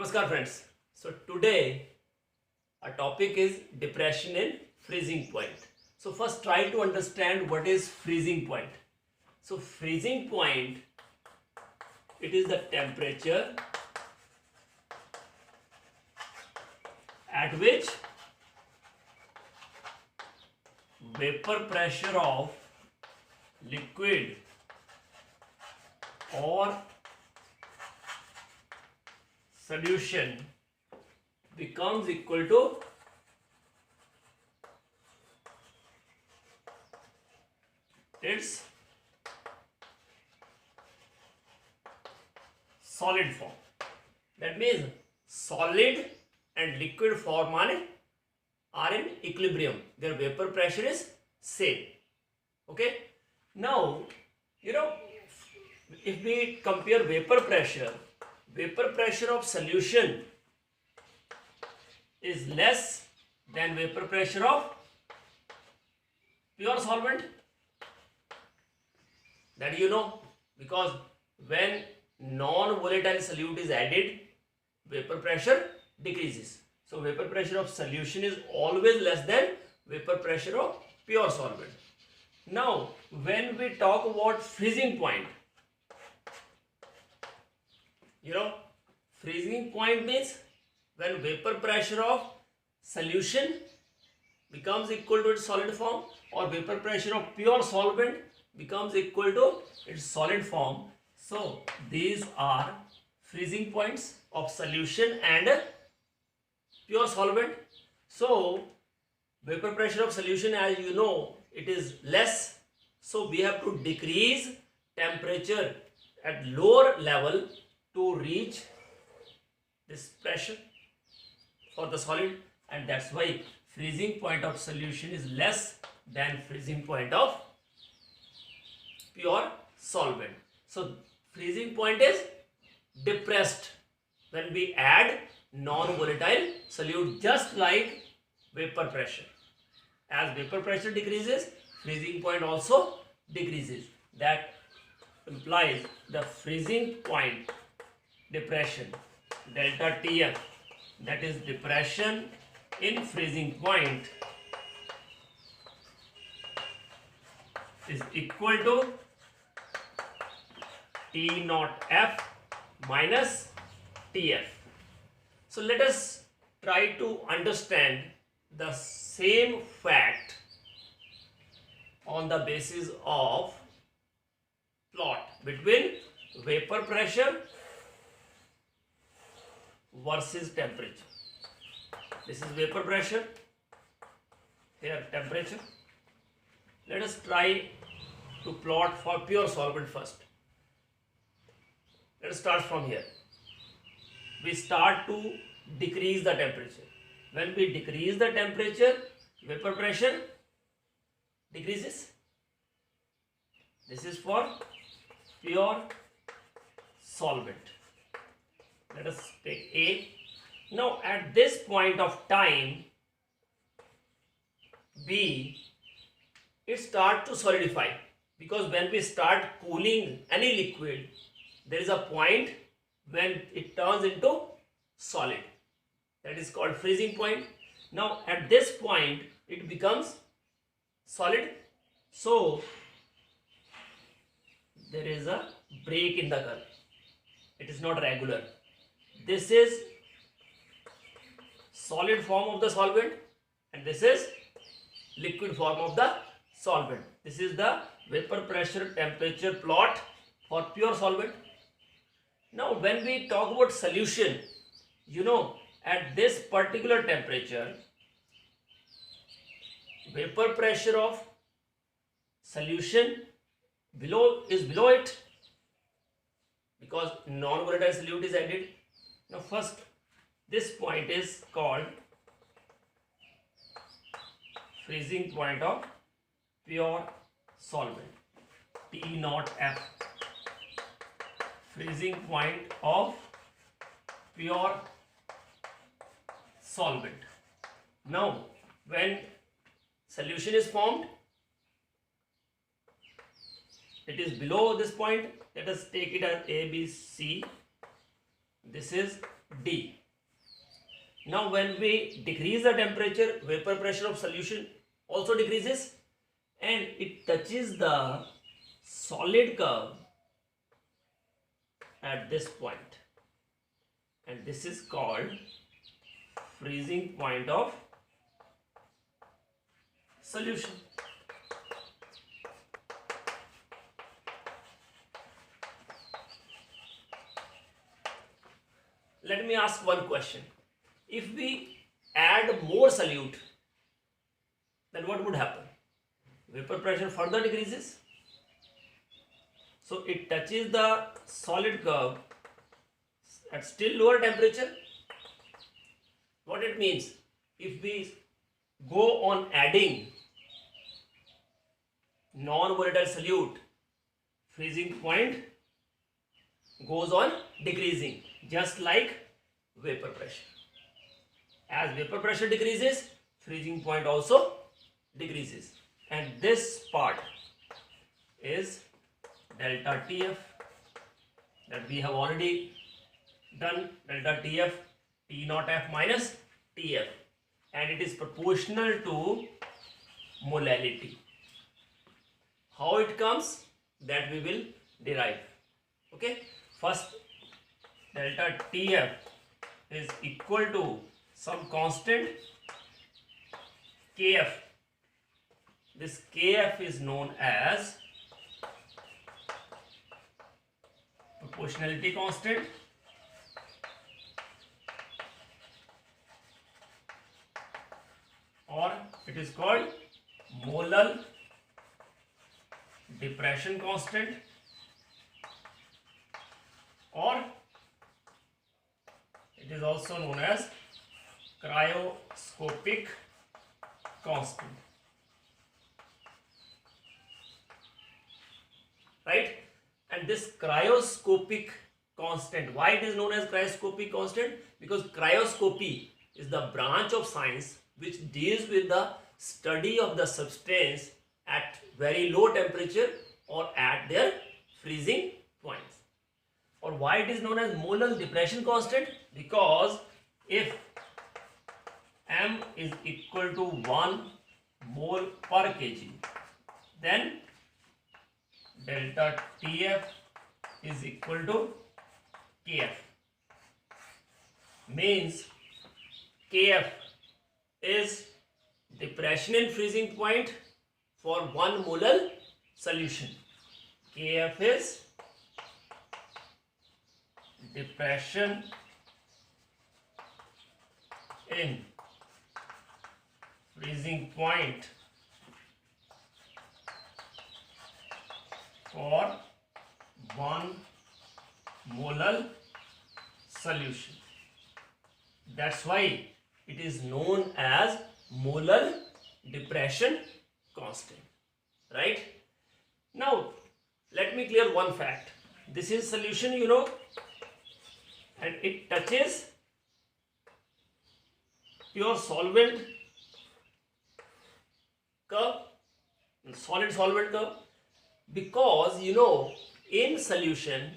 Namaskar friends. So today our topic is depression in freezing point. So first try to understand what is freezing point. So freezing point, it is the temperature at which vapor pressure of liquid or solution becomes equal to its solid form. That means solid and liquid form are in equilibrium. Their vapor pressure is same. Okay. Now, if we compare vapor pressure of solution is less than vapor pressure of pure solvent. That because when non-volatile solute is added, vapor pressure decreases. So vapor pressure of solution is always less than vapor pressure of pure solvent. Now, when we talk about freezing point, freezing point means when vapor pressure of solution becomes equal to its solid form, or vapor pressure of pure solvent becomes equal to its solid form. So these are freezing points of solution and pure solvent. So vapor pressure of solution, as you know, it is less, so we have to decrease temperature at lower level to reach this pressure for the solid, and that's why freezing point of solution is less than freezing point of pure solvent. So freezing point is depressed when we add non-volatile solute, just like vapor pressure. As vapor pressure decreases, freezing point also decreases. That implies the freezing point depression, delta TF, that is depression in freezing point, is equal to T naught F minus TF. So let us try to understand the same fact on the basis of plot between vapor pressure versus temperature. This is vapor pressure, here temperature. Let us try to plot for pure solvent first. Let us start from here. We start to decrease the temperature. When we decrease the temperature, vapor pressure decreases. This is for pure solvent. Let us take A. Now at this point of time, B, it starts to solidify, because when we start cooling any liquid, there is a point when it turns into solid. That is called freezing point. Now at this point it becomes solid. So there is a break in the curve. It is not regular. This is solid form of the solvent and this is liquid form of the solvent. This is the vapor pressure temperature plot for pure solvent. Now when we talk about solution, at this particular temperature, vapor pressure of solution is below it, because non-volatile solute is added. Now first, this point is called freezing point of pure solvent, T naught F. Freezing point of pure solvent. Now when solution is formed, it is below this point. Let us take it as A, B, C. This is D. Now when we decrease the temperature, vapor pressure of solution also decreases and it touches the solid curve at this point, and this is called freezing point of solution. Let me ask one question. If we add more solute, then what would happen? Vapor pressure further decreases. So it touches the solid curve at still lower temperature. What it means? If we go on adding non-volatile solute, freezing point goes on decreasing, just like vapor pressure. As vapor pressure decreases, freezing point also decreases. And this part is delta TF that we have already done, delta TF, T naught F minus TF, and it is proportional to molality. How it comes, that we will derive. Okay, first delta TF is equal to some constant Kf. This Kf is known as proportionality constant, or it is called molar depression constant, or it is also known as cryoscopic constant. Right? And this cryoscopic constant, why it is known as cryoscopic constant? Because cryoscopy is the branch of science which deals with the study of the substance at very low temperature or at their freezing points. Or why it is known as molar depression constant? Because if M is equal to 1 mole per kg, then delta TF is equal to Kf. Means Kf is depression in freezing point for 1 molar solution. Kf is depression in freezing point for 1 molar solution. That's why it is known as molar depression constant. Right? Now, let me clear one fact. This is solution, you know, and it touches pure solvent curve, solid solvent curve, because you know in solution,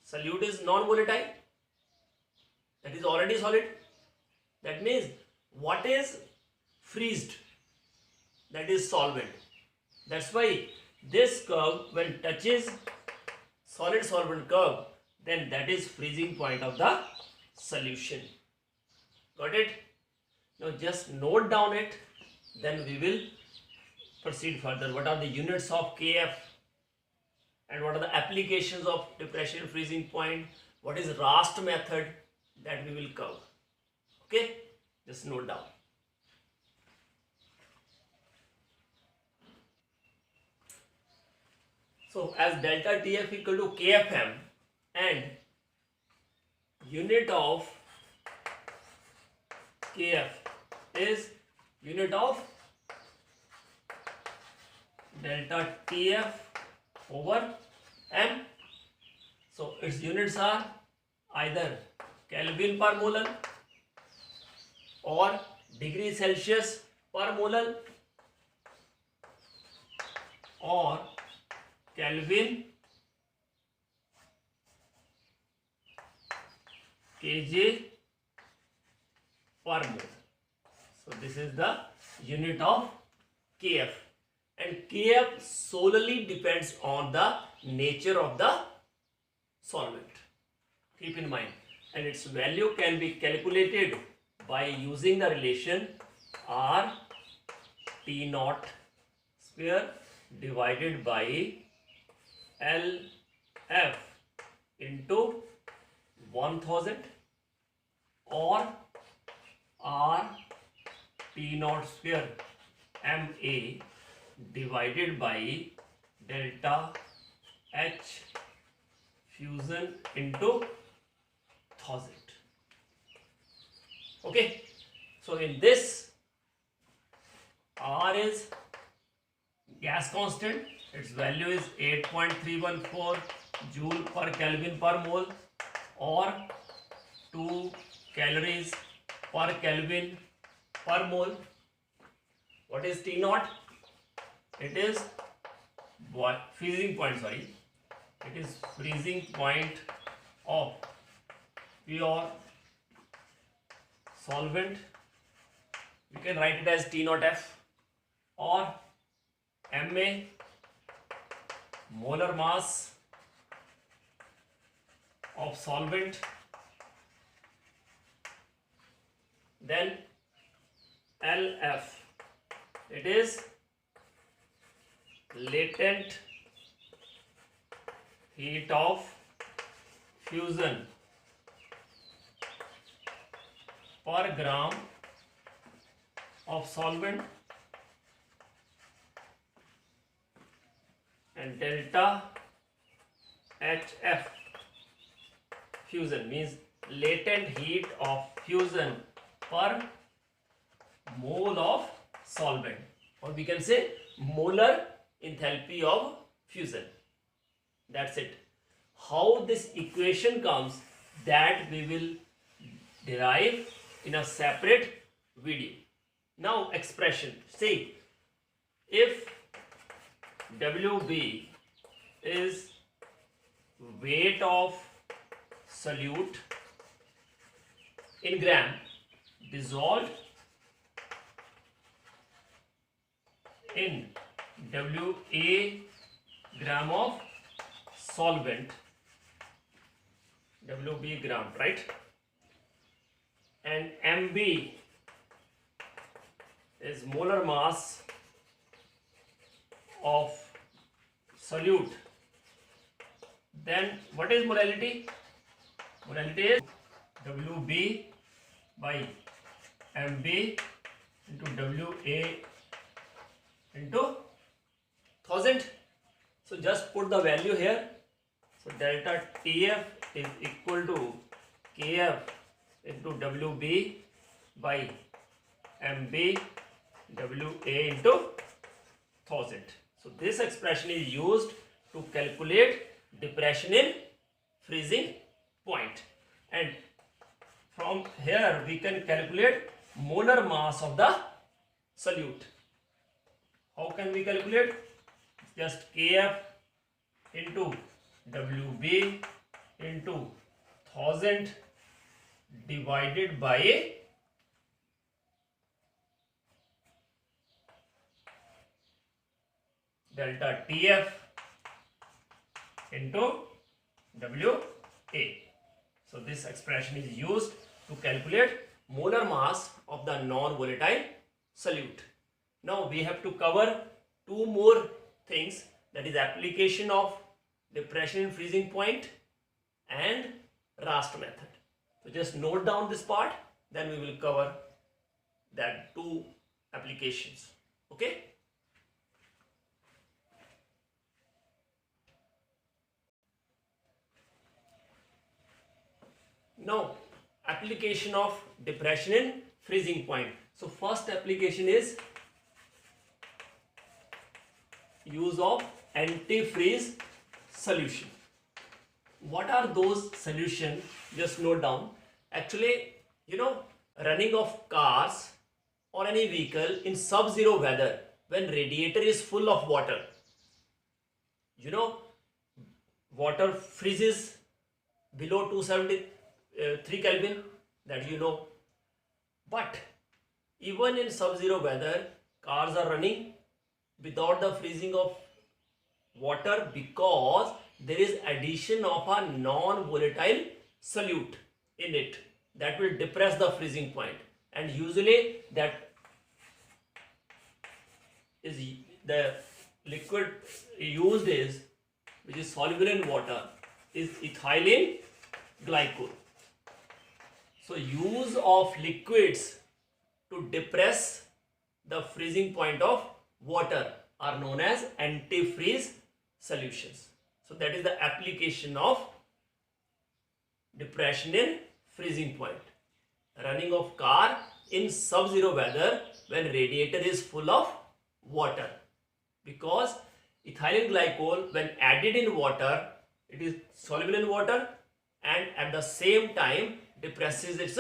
solute is non-volatile, that is already solid. That means what is freezed, that is solvent. That's why this curve, when touches solid solvent curve, then that is freezing point of the solution. Got it? Now just note down it, then we will proceed further. What are the units of Kf and what are the applications of depression freezing point? What is Rast method, that we will cover. Okay, just note down. So as delta TF equal to KFM and unit of Kf is unit of delta TF over M. So its units are either Kelvin per molar or degree Celsius per molar or Kelvin kg per mole. So this is the unit of kf, and kf solely depends on the nature of the solvent. Keep in mind, and its value can be calculated by using the relation R T naught square divided by L F into 1000 or R T naught square MA divided by delta H fusion into 1000. Okay, so in this, R is gas constant, its value is 8.314 joule per Kelvin per mole or 2 calories per Kelvin per mole. What is T naught? It is freezing point, it is freezing point of pure solvent. We can write it as T naught F, or MA, molar mass of solvent. Then LF, it is latent heat of fusion per gram of solvent, and delta HF fusion means latent heat of fusion per mole of solvent, or we can say molar enthalpy of fusion. That's it. How this equation comes, that we will derive in a separate video. Now expression, see, if WB is weight of solute in gram dissolved in WA gram of solvent, WB gram, right? And MB is molar mass of solute. Then what is molality? Molality is WB by MB into WA into 1000. So just put the value here. So delta TF is equal to KF into WB by MB WA into 1000. So this expression is used to calculate depression in freezing point, and from here we can calculate molar mass of the solute. How can we calculate? Just KF into WB into 1000 divided by delta TF into WA. So this expression is used to calculate molar mass of the non-volatile solute. Now we have to cover two more things, that is application of depression in freezing point and Rast method. So just note down this part, then we will cover that two applications. Okay. Now application of depression in freezing point. So first application is use of antifreeze solution. What are those solutions? Just note down. Actually, running of cars or any vehicle in sub-zero weather, when radiator is full of water, water freezes below 270 3 Kelvin, that you know. But even in sub-zero weather, cars are running without the freezing of water because there is addition of a non-volatile solute in it that will depress the freezing point, and usually that is the liquid used is, which is soluble in water, is ethylene glycol. So use of liquids to depress the freezing point of water are known as antifreeze solutions. So that is the application of depression in freezing point. Running of car in sub-zero weather when radiator is full of water, because ethylene glycol when added in water, it is soluble in water and at the same time depresses its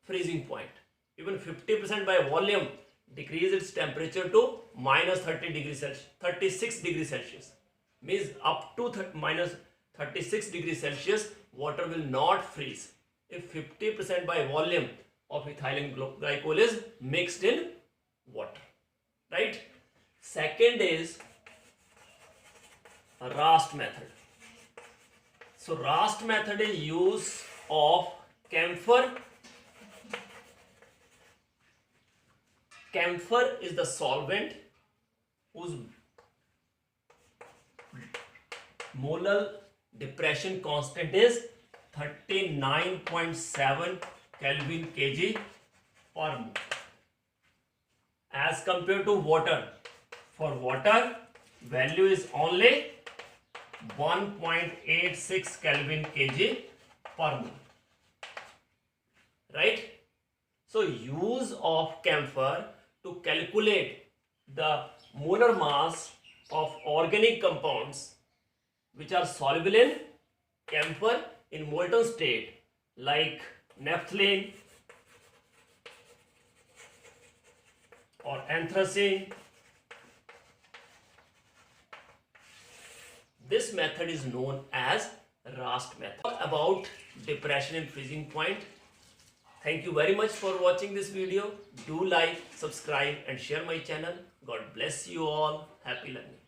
freezing point. Even 50% by volume decrease its temperature to minus 30 degrees Celsius, 36 degrees Celsius. Means up to minus 36 degrees Celsius water will not freeze if 50% by volume of ethylene glycol is mixed in water, right? Second is Rast method. So Rast method is use of camphor. Camphor is the solvent whose molar depression constant is 39.7 Kelvin kg per mole, as compared to water. For water, value is only 1.86 Kelvin kg per mole, right? So use of camphor to calculate the molar mass of organic compounds which are soluble in camphor in molten state, like naphthalene or anthracene. This method is known as Rast method. About depression and freezing point. Thank you very much for watching this video. Do like, subscribe and share my channel. God bless you all. Happy learning.